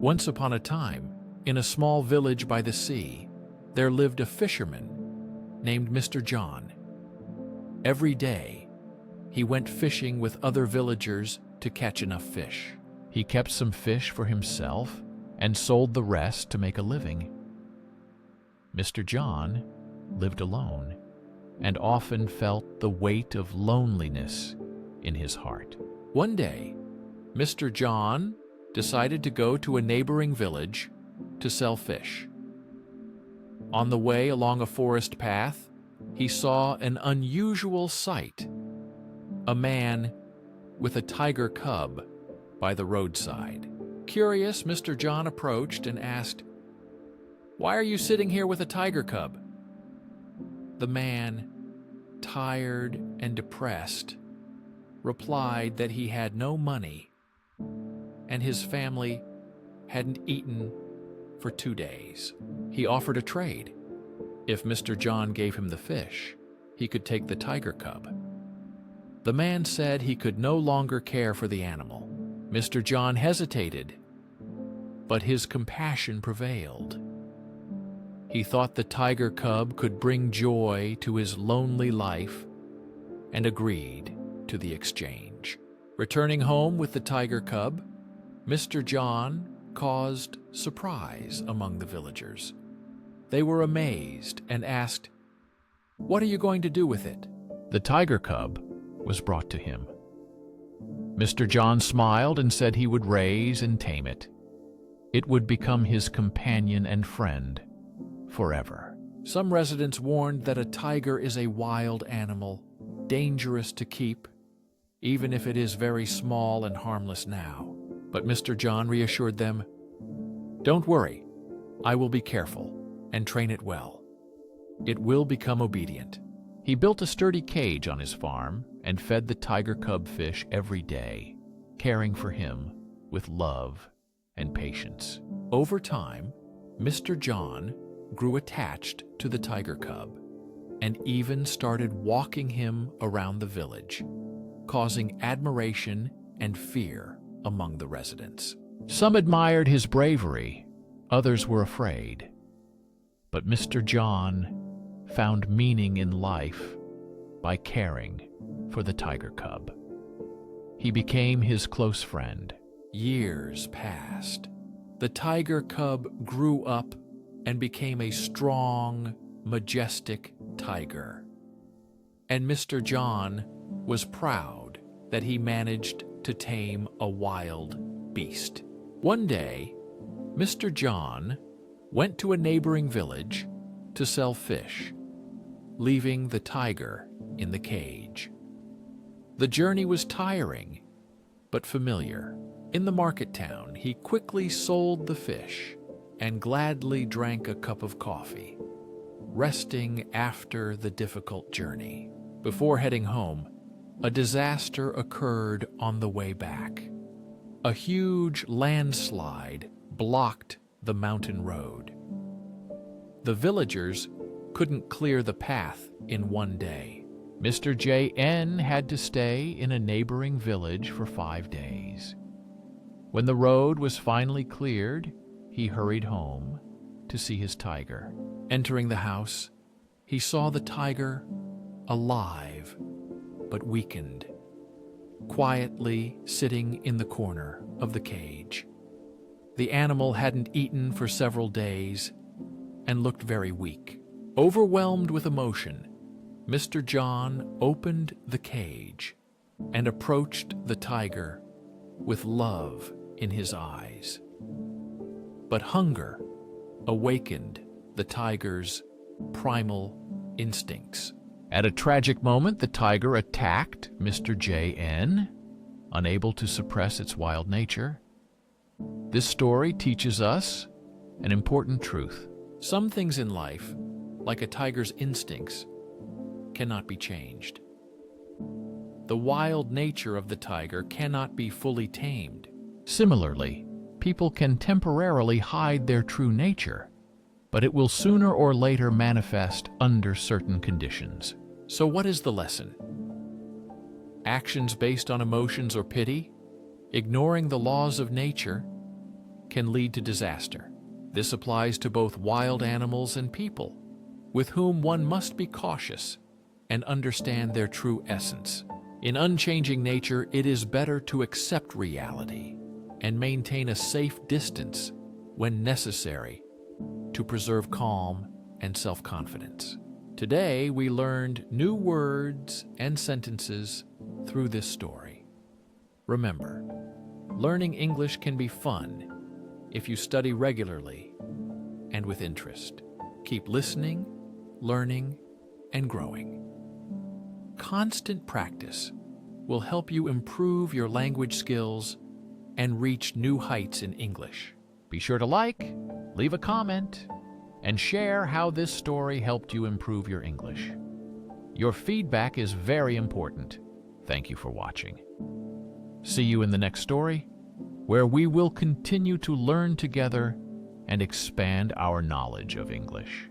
Once upon a time, in a small village by the sea, there lived a fisherman named Mr. John. Every day, he went fishing with other villagers to catch enough fish. He kept some fish for himself and sold the rest to make a living. Mr. John lived alone and often felt the weight of loneliness in his heart. One day, Mr. John decided to go to a neighboring village to sell fish. On the way along a forest path, he saw an unusual sight: a man with a tiger cub by the roadside. Curious, Mr. John approached and asked, "Why are you sitting here with a tiger cub?" The man, tired and depressed, replied that he had no money and his family hadn't eaten for 2 days. He offered a trade. If Mr. John gave him the fish, he could take the tiger cub. The man said he could no longer care for the animal. Mr. John hesitated, but his compassion prevailed. He thought the tiger cub could bring joy to his lonely life and agreed to the exchange. Returning home with the tiger cub, Mr. John caused surprise among the villagers. They were amazed and asked, "What are you going to do with it?" The tiger cub was brought to him. Mr. John smiled and said he would raise and tame it. It would become his companion and friend forever. Some residents warned that a tiger is a wild animal, dangerous to keep, even if it is very small and harmless now. But Mr. John reassured them, "Don't worry, I will be careful and train it well. It will become obedient." He built a sturdy cage on his farm and fed the tiger cub fish every day, caring for him with love and patience. Over time, Mr. John grew attached to the tiger cub and even started walking him around the village, causing admiration and fear among the residents. Some admired his bravery, others were afraid. But Mr. John found meaning in life by caring for the tiger cub. He became his close friend. Years passed. The tiger cub grew up and became a strong, majestic tiger. And Mr. John was proud that he managed to tame a wild beast. One day, Mr. John went to a neighboring village to sell fish, leaving the tiger in the cage. The journey was tiring, but familiar. In the market town, he quickly sold the fish and gladly drank a cup of coffee, resting after the difficult journey. Before heading home, a disaster occurred on the way back. A huge landslide blocked the mountain road. The villagers couldn't clear the path in one day. Mr. J.N. had to stay in a neighboring village for 5 days. When the road was finally cleared, he hurried home to see his tiger. Entering the house, he saw the tiger alive but weakened, quietly sitting in the corner of the cage. The animal hadn't eaten for several days and looked very weak. Overwhelmed with emotion, Mr. John opened the cage and approached the tiger with love in his eyes. But hunger awakened the tiger's primal instincts. At a tragic moment, the tiger attacked Mr. J.N., unable to suppress its wild nature. This story teaches us an important truth. Some things in life, like a tiger's instincts, cannot be changed. The wild nature of the tiger cannot be fully tamed. Similarly, people can temporarily hide their true nature, but it will sooner or later manifest under certain conditions. So what is the lesson? Actions based on emotions or pity, ignoring the laws of nature, can lead to disaster. This applies to both wild animals and people, with whom one must be cautious and understand their true essence. In unchanging nature, it is better to accept reality and maintain a safe distance when necessary to preserve calm and self-confidence. Today, we learned new words and sentences through this story. Remember, learning English can be fun if you study regularly and with interest. Keep listening, learning, and growing. Constant practice will help you improve your language skills and reach new heights in English. Be sure to like, leave a comment, and share how this story helped you improve your English. Your feedback is very important. Thank you for watching. See you in the next story, where we will continue to learn together and expand our knowledge of English.